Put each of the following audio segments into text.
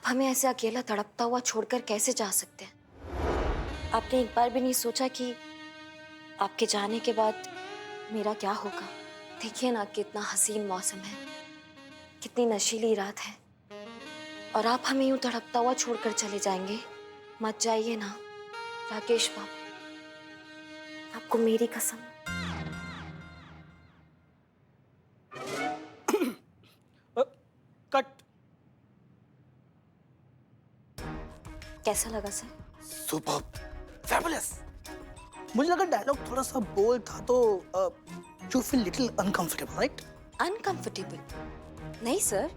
हमें ऐसे अकेला तड़पता हुआ छोड़कर कैसे जा सकते हैं? आपने एक बार भी नहीं सोचा कि आपके जाने के बाद मेरा क्या होगा? देखिए ना, कितना हसीन मौसम है, कितनी नशीली रात है, और आप हमें यूं तड़पता हुआ छोड़कर चले जाएंगे। मत जाइए ना राकेश बाबू, आपको मेरी कसम। कट। कैसा लगा सर? Super, fabulous. मुझे लगा डायलॉग थोड़ा सा बोल्ड था तो you feel little uncomfortable, right? Uncomfortable? नहीं सर,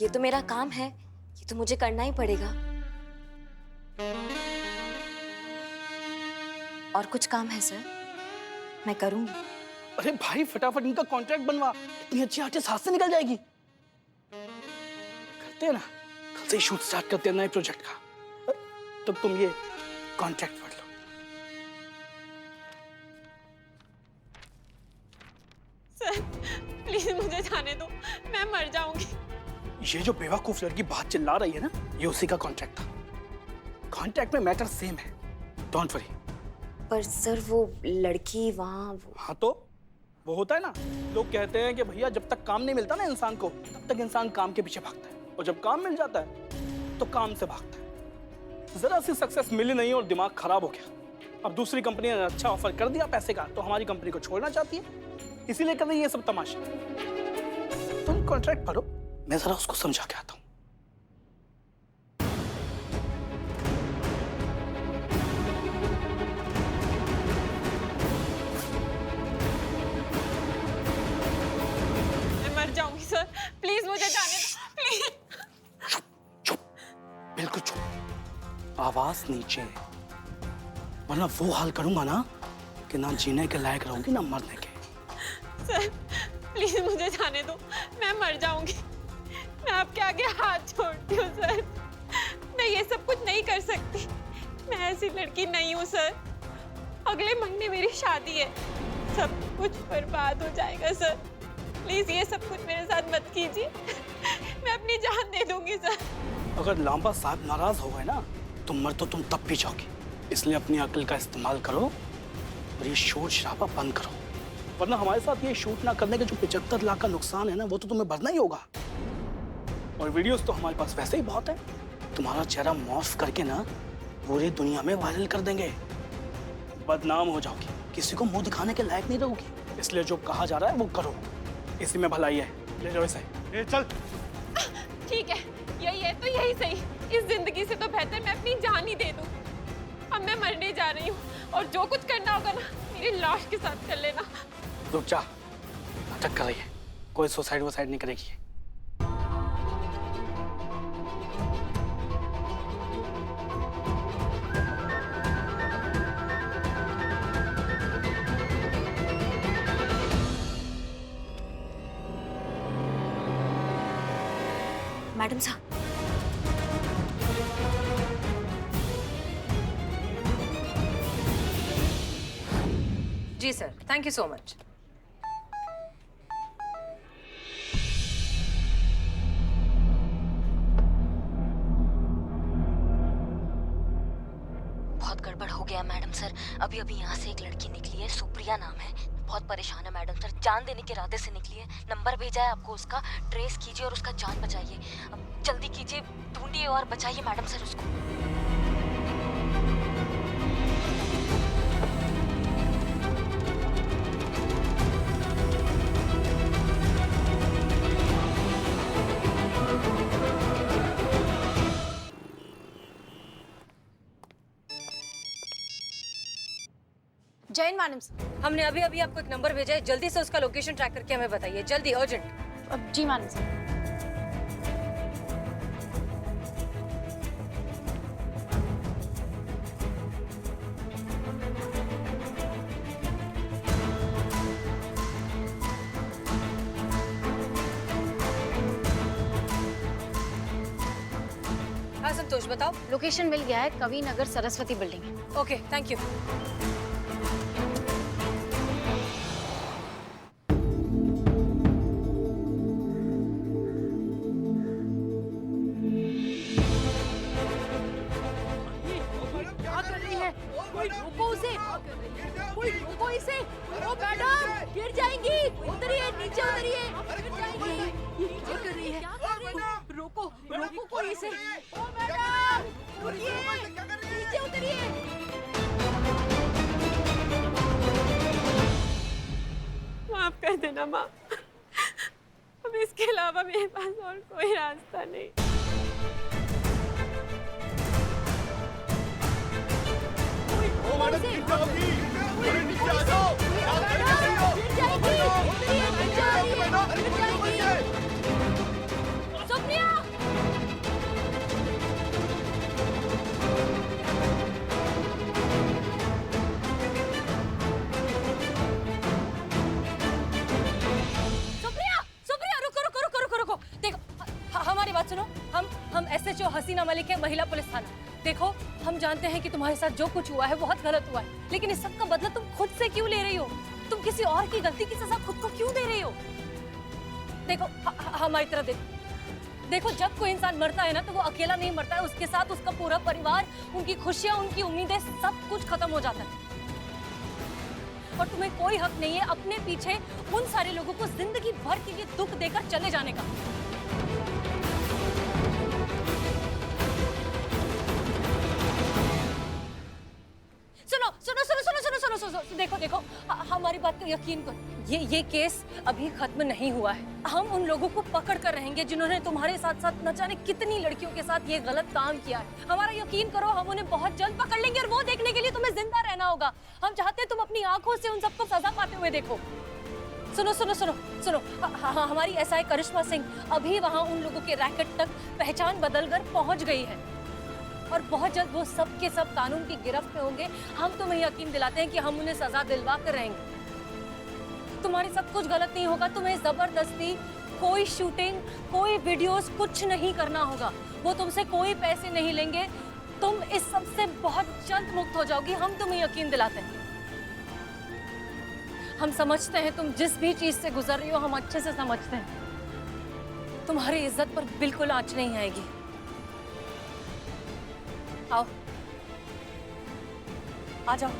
ये तो मेरा काम है, ये तो मुझे करना ही पड़ेगा। और कुछ काम है सर, मैं करूंगी। अरे भाई फटाफट इनका कॉन्ट्रैक्ट बनवा, इतनी अच्छी आर्टिस्ट हाथ से निकल जाएगी। करते हैं ना, कल से शूट स्टार्ट करते हैं नए प्रोजेक्ट का। तो तुम ये कॉन्ट्रैक्ट पढ़ लो। सर प्लीज मुझे जाने दो, मैं मर जाऊंगी। ये जो बेवकूफ लड़की बात चिल्ला रही है ना, ये उसी का कॉन्ट्रैक्ट था। कॉन्ट्रैक्ट में मैटर सेम है, डोंट वरी। पर सर वो लड़की वहाँ हाँ तो वो होता है ना, लोग कहते हैं कि भैया जब तक काम नहीं मिलता ना इंसान को, तब तक इंसान काम के पीछे भागता है, और जब काम मिल जाता है तो काम से भागता है। जरा सी सक्सेस मिली नहीं और दिमाग खराब हो गया। अब दूसरी कंपनी ने अच्छा ऑफर कर दिया पैसे का, तो हमारी कंपनी को छोड़ना चाहती है, इसीलिए कर रही है ये सब तमाशे। तुम कॉन्ट्रैक्ट पढ़ो, मैं जरा उसको समझा के आता हूँ। मैं मर जाऊंगी सर, प्लीज मुझे जाने दो, प्लीज। चुप, बिल्कुल चुप, आवाज नीचे, वरना वो हाल करूंगा ना कि ना जीने के लायक रहूंगी ना मरने के। सर प्लीज मुझे जाने दो, मैं मर जाऊंगी। मैं आपके आगे हाथ छोड़ती हूँ सर, मैं ये सब कुछ नहीं कर सकती। मैं ऐसी लड़की नहीं हूँ सर। अगले महीने मेरी शादी है, सब कुछ बर्बाद हो जाएगा सर। प्लीज ये सब कुछ मेरे साथ मत कीजिए, मैं अपनी जान दे दूंगी सर। अगर लांबा साहब नाराज हो गए ना, तो मर तो तुम तब भी जाओगे। इसलिए अपनी अक्ल का इस्तेमाल करो और ये शोर शराबा बंद करो, वरना हमारे साथ ये शूट ना करने के जो 75 लाख का नुकसान है ना, वो तो तुम्हें भरना ही होगा। और वीडियोस तो हमारे पास वैसे ही बहुत है, तुम्हारा चेहरा मॉर्फ करके ना पूरी दुनिया में वायरल कर देंगे। बदनाम हो जाओगी, किसी को मुंह दिखाने के लायक नहीं रहोगी। इसलिए जो कहा जा रहा है वो करो, इसी में भलाई है। ले जाओ इसे, ले चल। ठीक है, यही है तो यही सही। इस जिंदगी से तो बेहतर मैं अपनी जान ही दे दूं। अब मैं मरने जा रही हूँ, और जो कुछ करना होगा ना मेरी लाश के साथ कर लेना। रुक जा, नाटक कर रही है, कोई सुसाइड वसाइड नहीं करेगी। मैडम साहब, जी sir, thank you so much. बहुत गड़बड़ हो गया मैडम सर। अभी अभी यहाँ से एक लड़की निकली है, सुप्रिया नाम है, बहुत परेशान है मैडम सर, जान देने के इरादे से निकली है। नंबर भेजा है आपको उसका, ट्रेस कीजिए और उसका जान बचाइए। अब जल्दी कीजिए, ढूंढिए और बचाइए मैडम सर उसको। जैन मैडम, हमने अभी अभी आपको एक नंबर भेजा है, जल्दी से उसका लोकेशन ट्रैक करके हमें बताइए, जल्दी, अर्जेंट। जी मैडम साहब। हाँ संतोष, बताओ। लोकेशन मिल गया है, कवि नगर सरस्वती बिल्डिंग है। Okay, thank you. कोई रोको उसे, कोई रोको इसे। ओ मैडम गिर जाएंगी, उतरिए नीचे उतरिए, गिर जाएंगी। ये क्या कर रही है? रोको रोको कोई इसे। ओ मैडम उठिए, नीचे उतरिए। माफ कर देना माँ, अब इसके अलावा मेरे पास और कोई रास्ता नहीं। सुप्रिया सुप्रिया रुको रुको रुको रुको रुको। देखो हमारी बात सुनो। हम SHO हसीना मलिक है, महिला पुलिस थाना। देखो हम जानते हैं कि तुम्हारे साथ जो कुछ हुआ है बहुत गलत हुआ है, लेकिन इस सब का बदला तुम खुद से क्यों ले रही हो? तुम किसी और की गलती की सजा खुद को क्यों दे रही हो? देखो हमारी तरफ देखो, जब कोई इंसान मरता है ना तो वो अकेला नहीं मरता है, उसके साथ उसका पूरा परिवार, उनकी खुशियां, उनकी उम्मीदें, सब कुछ खत्म हो जाता है। और तुम्हें कोई हक नहीं है अपने पीछे उन सारे लोगों को जिंदगी भर के लिए दुख देकर चले जाने का। सुनो सुनो सुनो सुनो सुनो सुनो सुनो सुनो, देखो देखो हमारी बात को यकीन करो, ये केस अभी खत्म नहीं हुआ है। हम उन लोगों को पकड़ कर रहेंगे जिन्होंने तुम्हारे साथ साथ न जाने कितनी लड़कियों के साथ ये गलत काम किया है। हमारा यकीन करो, हम उन्हें बहुत जल्द पकड़ लेंगे और वो देखने के लिए तुम्हें जिंदा रहना होगा। हम चाहते हैं तुम अपनी आंखों से उन सबको सजा पाते हुए देखो। सुनो सुनो सुनो सुनो, हमारी SI करिश्मा सिंह अभी वहाँ उन लोगों के रैकेट तक पहचान बदलकर पहुंच गई है और बहुत जल्द वो सब के सब कानून की गिरफ्त में होंगे। हम तुम्हें यकीन दिलाते हैं कि हम उन्हें सजा दिलवा कर रहेंगे। तुम्हारे साथ कुछ गलत नहीं होगा, तुम्हें जबरदस्ती कोई शूटिंग, कोई वीडियोस कुछ नहीं करना होगा। वो तुमसे कोई पैसे नहीं लेंगे, तुम इस सब से बहुत जल्द मुक्त हो जाओगी, हम तुम्हें यकीन दिलाते हैं। हम समझते हैं तुम जिस भी चीज से गुजर रही हो, हम अच्छे से समझते हैं। तुम्हारी इज्जत पर बिल्कुल आंच नहीं आएगी। आओ, आ जाओ।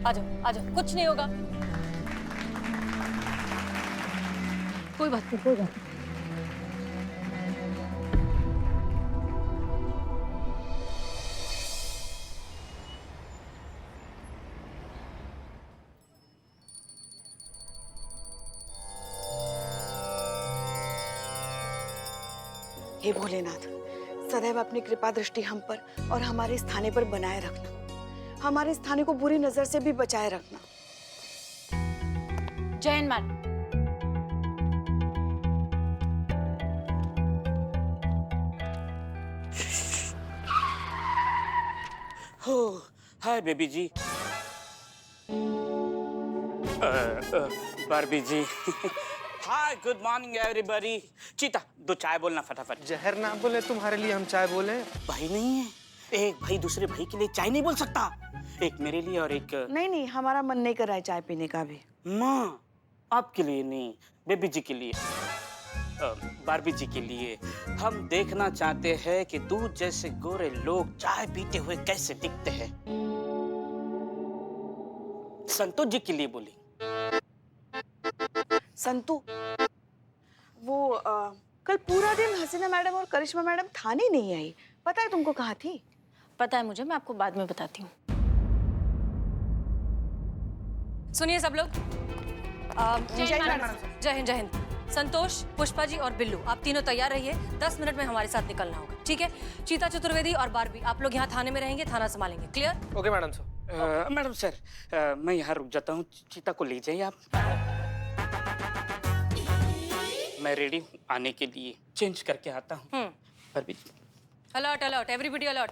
आ जाओ आ जाओ, कुछ नहीं होगा। कोई बात नहीं, कोई बात नहीं। हे भोलेनाथ, सदैव अपनी कृपा दृष्टि हम पर और हमारे इस थाने पर बनाए रखना। हमारे इस थाने को बुरी नजर से भी बचाए रखना। जैन मैडम, हो हाय बेबी जी। Barbie ji. Hi good morning everybody. चीता दो चाय बोलना फटाफट। जहर ना बोले तुम्हारे लिए हम चाय बोले। भाई नहीं है, एक भाई दूसरे भाई के लिए चाय नहीं बोल सकता। एक मेरे लिए और एक नहीं नहीं, हमारा मन नहीं कर रहा है चाय पीने का भी। माँ आपके लिए नहीं, बेबी जी के लिए, बारबी जी के लिए। हम देखना चाहते हैं कि दूध जैसे गोरे लोग चाय पीते हुए कैसे दिखते हैं। संतोष जी के लिए बोली। संतू, वो कल पूरा दिन हसीना मैडम और करिश्मा मैडम थाने नहीं आई। पता है तुमको कहाँ थी? पता है मुझे, मैं आपको बाद में बताती हूँ। सुनिए सब लोग। जय मैडम। जय हिंद जय हिंद। संतोष, पुष्पा जी और बिल्लू, आप तीनों तैयार रहिए। 10 मिनट में हमारे साथ निकलना होगा, ठीक है? चीता चतुर्वेदी और बारबी, आप लोग यहाँ थाने में रहेंगे, थाना संभालेंगे। Clear? Okay madam sir. Madam sir, मैं यहाँ रुक जाता हूँ। चीता को ले जाइए आप। मैं रेडी हूँ आने के लिए, चेंज करके आता हूँ। Barbie ji. Alert alert, everybody alert.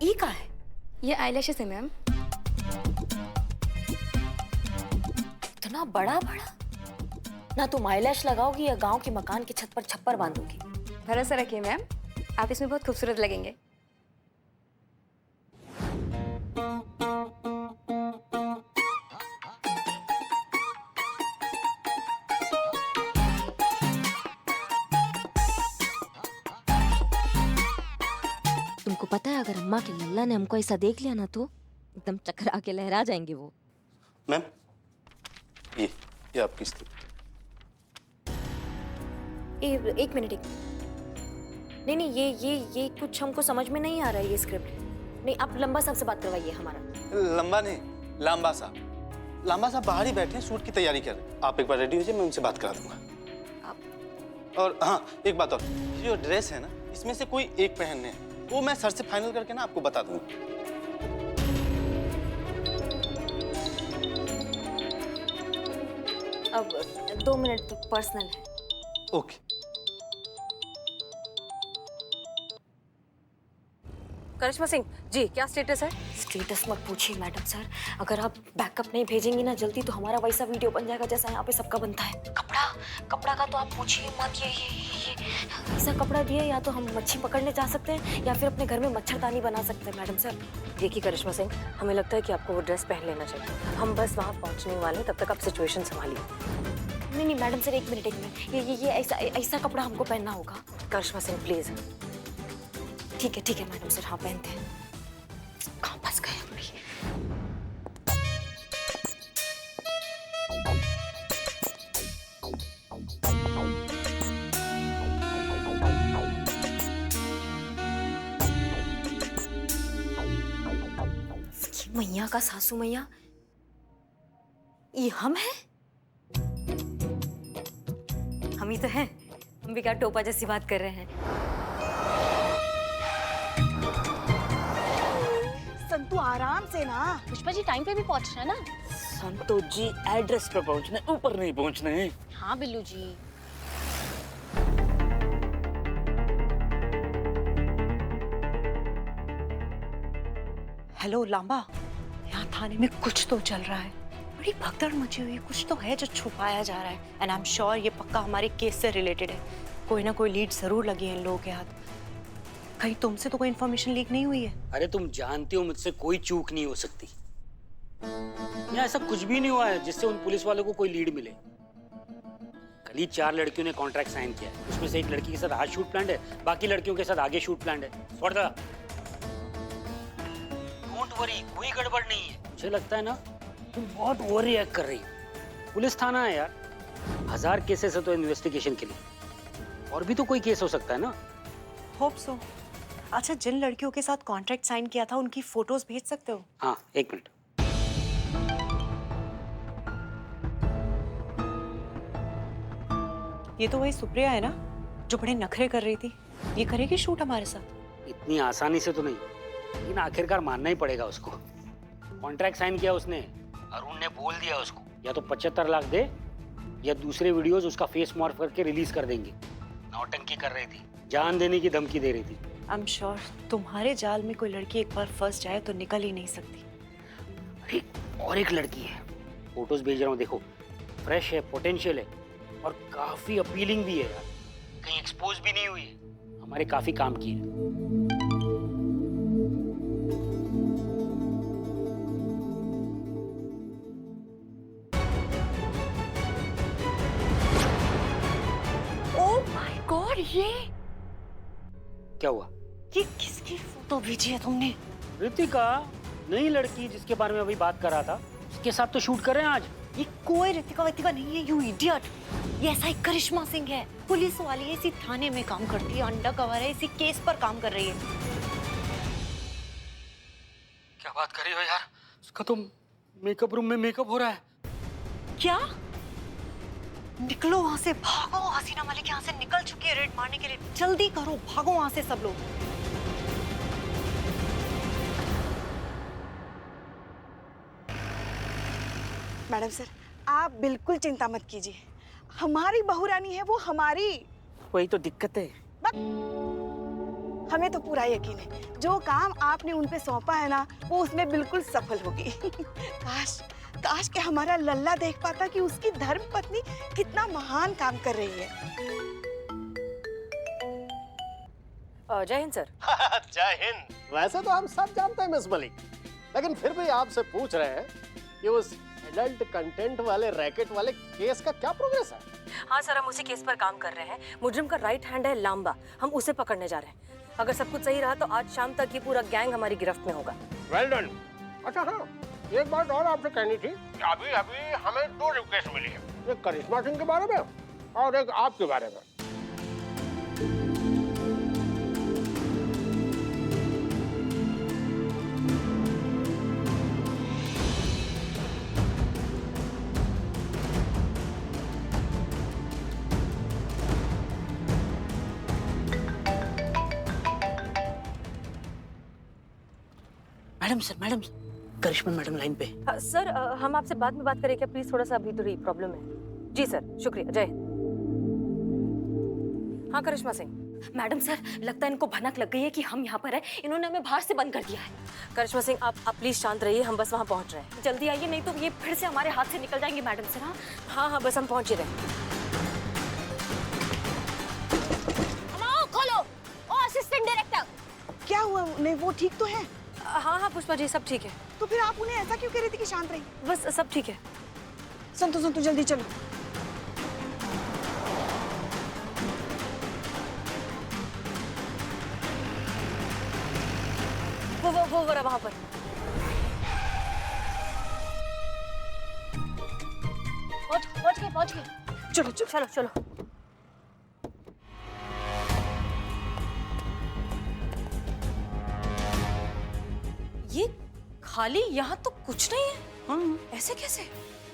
ये कहाँ है? ये आईलैशेस है मैम। इतना बड़ा बड़ा, ना तुम आईलैश लगाओगी या गांव के मकान की छत पर छप्पर बांधोगी। भरोसा रखिए मैम, आप इसमें बहुत खूबसूरत लगेंगे। तुमको पता है अगर अम्मा के लल्ला ने हमको ऐसा देख लिया ना तो एकदम चकरा के लहरा जाएंगे वो। मैम, ये आपकी स्लिप। एक मिनट। नहीं नहीं, ये कुछ हमको समझ में नहीं आ रहा है ये स्क्रिप्ट। नहीं, आप लंबा साहब से बात करवाइए हमारा। लंबा नहीं, लांबा साहब। लांबा साहब बाहर ही बैठे हैं, शूट की तैयारी कर रहे हैं। आप एक बार रेडी हो जाइए, मैं उनसे बात करा दूंगा। और हाँ, एक बात और, ये जो ड्रेस है ना, इसमें से कोई एक पहनने है, वो मैं सर से फाइनल करके ना आपको बता दूंगा। अब 2 मिनट पर्सनल है। ओके। करिश्मा सिंह जी, क्या स्टेटस है? स्टेटस मत पूछिए मैडम सर, अगर आप बैकअप नहीं भेजेंगी ना जल्दी तो हमारा वैसा वीडियो बन जाएगा जैसा यहाँ पे सबका बनता है। कपड़ा का तो आप पूछिए मत। ये ऐसा कपड़ा दिए या तो हम मच्छी पकड़ने जा सकते हैं या फिर अपने घर में मच्छरदानी बना सकते हैं मैडम सर। देखिए करिश्मा सिंह, हमें लगता है कि आपको वो ड्रेस पहन लेना चाहिए। हम बस वहाँ पहुँचने वाले हैं, तब तक आप सिचुएशन संभालिए। नहीं मैडम सर, एक मिनट। ये ऐसा कपड़ा हमको पहनना होगा। करिश्मा सिंह प्लीज। ठीक है मैडम सर, हाँ पहनते हैं। कहाँ फंस गए हम भी। मैया का सासू मैया, ये हम हैं? हम ही तो हैं। हम भी क्या टोपा जैसी बात कर रहे हैं। संतु आराम से ना। पुष्पा जी टाइम पे भी पहुंचना ना। संतोष जी एड्रेस पे पहुंचने, ऊपर नहीं पहुंचना है। हाँ बिल्लू जी। हेलो लांबा, यहाँ थाने में कुछ तो चल रहा है। बड़ी भगदड़ मची हुई है, कुछ तो है जो छुपाया जा रहा है। एंड आई एम श्योर ये पक्का हमारे केस से रिलेटेड है। कोई ना कोई लीड जरूर लगी है इन लोगों के हाथ। कहीं तुमसे तो कोई इन्फॉर्मेशन लीक नहीं हुई है? अरे तुम जानती हो मुझसे कोई चूक नहीं हो सकती। यहाँ ऐसा कुछ भी नहीं हुआ है जिससे उन पुलिस वालों को कोई लीड मिले। कल ही 4 लड़कियों ने कॉन्ट्रैक्ट साइन किया है, उसमें से एक लड़की के साथ आज शूट प्लान है, बाकी लड़कियों के साथ आगे शूट प्लान है। डोंट वरी, कोई गड़बड़ नहीं है। मुझे लगता है ना तुम बहुत ओवर रिएक्ट कर रही हो। पुलिस थाना है यार, 1000 केसेस है तो इन्वेस्टिगेशन के लिए, और भी तो कोई केस हो सकता है ना। Hope so. अच्छा, जिन लड़कियों के साथ कॉन्ट्रैक्ट साइन किया था उनकी फोटोज भेज सकते हो? हाँ, 1 मिनट। ये तो वही सुप्रिया है ना, जो बड़े नखरे कर रही थी। ये करेगी शूट हमारे साथ? इतनी आसानी से तो नहीं, लेकिन आखिरकार मानना ही पड़ेगा उसको। कॉन्ट्रैक्ट साइन किया उसने, अरुण ने बोल दिया उसको या तो 75 लाख दे या दूसरे वीडियोस उसका फेस मॉर्फ करके रिलीज कर देंगे। नौटंकी कर रही थी, जान देने की धमकी दे रही थी। आई एम श्योर तुम्हारे जाल में कोई लड़की एक बार फंस जाए तो निकल ही नहीं सकती। अरे और एक लड़की है, फोटोज भेज रहा हूँ देखो, फ्रेश है, पोटेंशियल है और काफी अपीलिंग भी है यार। कहीं एक्सपोज भी नहीं हुई है, हमारे काफी काम की है। गॉड, ये क्या हुआ? ये किसकी फोटो भेजी है तुमने? रितिका, नई लड़की जिसके बारे में अभी बात कर रहा था, उसके साथ तो शूट कर रहे हैं आज। ये कोई रितिका नहीं है, यू इडियट। ये ऐसा ही करिश्मा सिंह है, पुलिस वाली है, इसी थाने में काम करती है, अंडर कवर है, इसी केस पर काम कर रही है। क्या बात कर रही हो यार? उसका तो मेकअप रूम में मेकअप हो रहा है। क्या? निकलो वहां से, भागो। हसीना मलिक यहाँ से निकल चुकी है रेड मारने के लिए। जल्दी करो, भागो वहां से सब लोग। मैडम सर, आप बिल्कुल चिंता मत कीजिए। हमारी बहू रानी है वो, हमारी। वही तो दिक्कत है। हमें तो पूरा यकीन है जो काम आपने उन पे सौंपा है ना, वो उसमें बिल्कुल सफल होगी। काश कि हमारा लल्ला देख पाता कि उसकी धर्म पत्नी कितना महान काम कर रही है। जय हिंद सर। जय हिंद। वैसे तो हम सब जानते हैं मिस मलिक, लेकिन फिर भी आपसे पूछ रहे हैं कि उस एडल्ट कंटेंट वाले रैकेट वाले केस का क्या प्रोग्रेस है? हाँ सर, हम उसी केस पर काम कर रहे हैं। मुजरिम का राइट हैंड है लांबा, हम उसे पकड़ने जा रहे हैं। अगर सब कुछ सही रहा तो आज शाम तक ये पूरा गैंग हमारी गिरफ्त में होगा। Well done. अच्छा हाँ, एक बात और आपसे कहनी थी कि अभी अभी हमें 2 रिक्वेस्ट मिली है, एक करिश्मा सिंह के बारे में और एक आपके बारे में। मैडम करिश्मा मैडम लाइन पे। सर हम आपसे बाद में बात करें क्या प्लीज? थोड़ा सा अभी थोड़ी प्रॉब्लम है। जी सर, शुक्रिया। जय हिंद। हाँ करिश्मा सिंह। मैडम सर, लगता है इनको भनक लग गई है कि हम यहाँ पर हैं। इन्होंने हमें बाहर से बंद कर दिया है। करिश्मा सिंह आप प्लीज शांत रहिए, हम बस वहाँ पहुँच रहे हैं। जल्दी आइए, नहीं तो ये फिर से हमारे हाथ से निकल जाएंगे मैडम सर। हाँ हाँ बस हम पहुँच ही रहे हैं। खोलो। ओ असिस्टेंट डायरेक्टर, क्या हुआ उन्हें? वो ठीक तो है? हाँ पुष्पा जी सब ठीक है। तो फिर आप उन्हें ऐसा क्यों कह रही थी कि शांत रही? बस सब ठीक है। संतु जल्दी चलो। वो रहा वहाँ पर। पहुंच गए। चलो। ये खाली, यहाँ तो कुछ नहीं है। हाँ। ऐसे कैसे?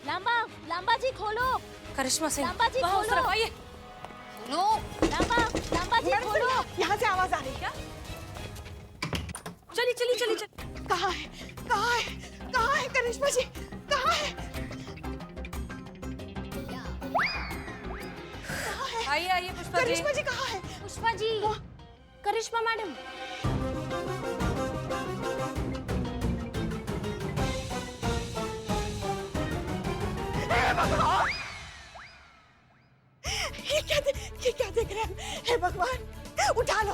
लांबा जी खोलो। करिश्मा सिंह लांबा जी वहाँ उस खोलो। तरफ आइए। लांबा जी खोलो। यहाँ से आवाज आ रही है क्या? चलिए। कहाँ है करिश्मा जी? कहाँ है? आइए पुष्पा जी। करिश्मा जी कहाँ है? पुष्पा जी, करिश्मा मैडम। ये क्या देख रहे हैं? हे भगवान, उठा लो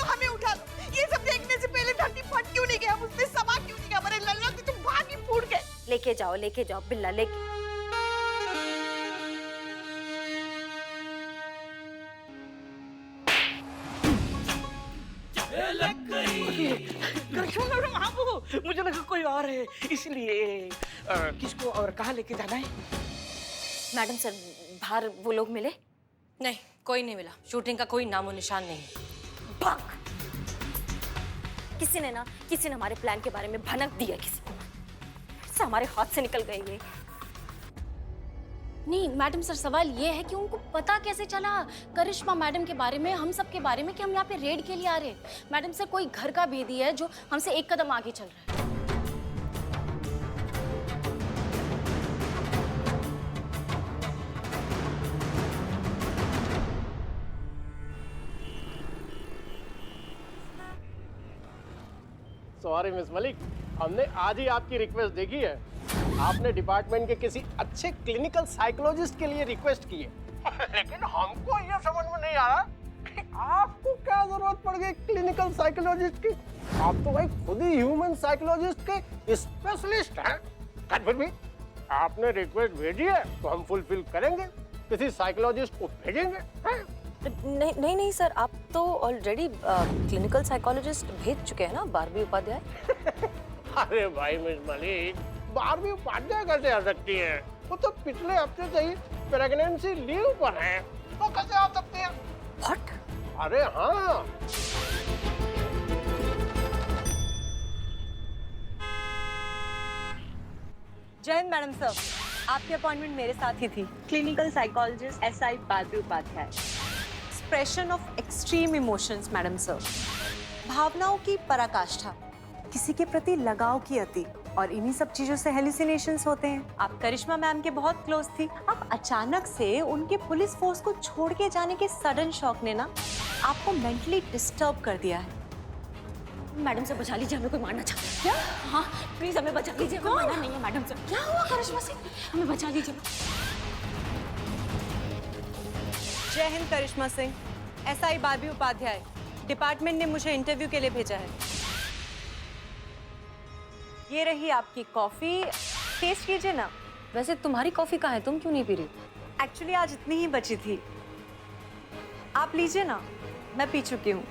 हमें, उठा लो। ये सब देखने से पहले धरती फट क्यों नहीं गया? उसमें समा क्यों नहीं गया? हमारे लल्ला तो तुम भाग ही फूट गए। लेके जाओ बिल्ला लेके। करिश्मा मैडम आप हो? मुझे लगा कोई और है, इसलिए किसको और कहाँ लेके जाना है? मैडम सर, बाहर वो लोग मिले? नहीं, कोई नहीं मिला। शूटिंग का कोई नामो निशान नहीं। भाग! किसी ने हमारे प्लान के बारे में भनक दिया। किसी से हमारे हाथ से निकल गए ये। नहीं मैडम सर, सवाल ये है कि उनको पता कैसे चला करिश्मा मैडम के बारे में, हम सब के बारे में, कि हम यहाँ पे रेड के लिए आ रहे हैं। मैडम सर, कोई घर का भेदी है जो हमसे एक कदम आगे चल रहा है। सॉरी मिस मलिक, हमने आज ही आपकी रिक्वेस्ट देखी है। आपने डिपार्टमेंट के किसी अच्छे क्लिनिकल साइकोलॉजिस्ट के लिए रिक्वेस्ट की है लेकिन हमको ये समझ में नहीं आ रहा कि आपको क्या जरूरत पड़ गई क्लिनिकल साइकोलॉजिस्ट की। आप तो भाई खुद ही ह्यूमन साइकोलॉजिस्ट के स्पेशलिस्ट हैं। फिर भी आपने रिक्वेस्ट भेजी है तो हम फुलफिल करेंगे, किसी साइकोलॉजिस्ट को भेजेंगे। नहीं सर, आप तो ऑलरेडी क्लिनिकल साइकोलॉजिस्ट भेज चुके हैं ना, बारबी उपाध्याय। अरे भाई मिस मलिक, बारबी उपाध्याय कैसे आ सकती हैं? वो तो पिछले हफ्ते से ही प्रेगनेंसी लीव पर है, तो कैसे आ सकती हैं? What? अरे हाँ। जय हिंद मैडम सर, आपकी अपॉइंटमेंट मेरे साथ ही थी। Clinical psychologist SI Barbie Upadhyay. Expression of extreme emotions madam sir, भावनाओं की पराकाष्ठा, किसी के प्रति लगाव की अति, और इन्हीं सब चीजों से हेलुसिनेशंस होते हैं। आप करिश्मा मैम के बहुत क्लोज थी। अब अचानक से उनके पुलिस फोर्स को छोड़ के जाने के सडन शॉक ने ना आपको मेंटली डिस्टर्ब कर दिया है। मैडम से बचा लीजिए, हमें कोई मारना चाहता है। क्या? हाँ प्लीज हमें बचा लीजिए, हमें मारना नहीं है मैडम से। क्या हुआ करिश्मा सिंह? हमें बचा लीजिए। जय Hind Karishma Singh, SI Barbie Upadhyay. Department ने मुझे इंटरव्यू के लिए भेजा है। ये रही आपकी कॉफी, टेस्ट कीजिए ना। वैसे तुम्हारी कॉफी कहाँ है? तुम क्यों नहीं पी रही? एक्चुअली आज इतनी ही बची थी, आप लीजिए ना, मैं पी चुकी हूँ।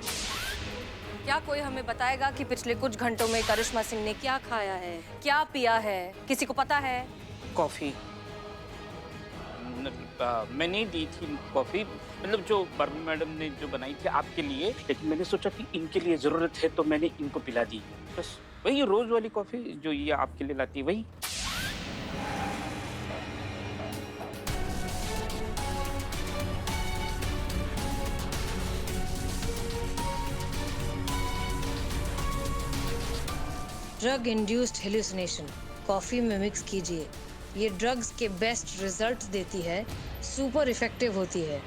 क्या कोई हमें बताएगा कि पिछले कुछ घंटों में करिश्मा सिंह ने क्या खाया है, क्या पिया है? किसी को पता है? कॉफी मैंने दी थी कॉफी, मतलब जो बर्मा मैडम ने जो बनाई थी आपके लिए, लेकिन मैंने सोचा कि इनके लिए जरूरत है तो मैंने इनको पिला दी। बस वही रोज वाली कॉफी जो ये आपके लिए लाती है वही। ड्रग इंड्यूस्ड हेलुसिनेशन कॉफ़ी में मिक्स कीजिए। ये ड्रग्स के बेस्ट रिजल्ट्स देती है, सुपर इफेक्टिव होती है।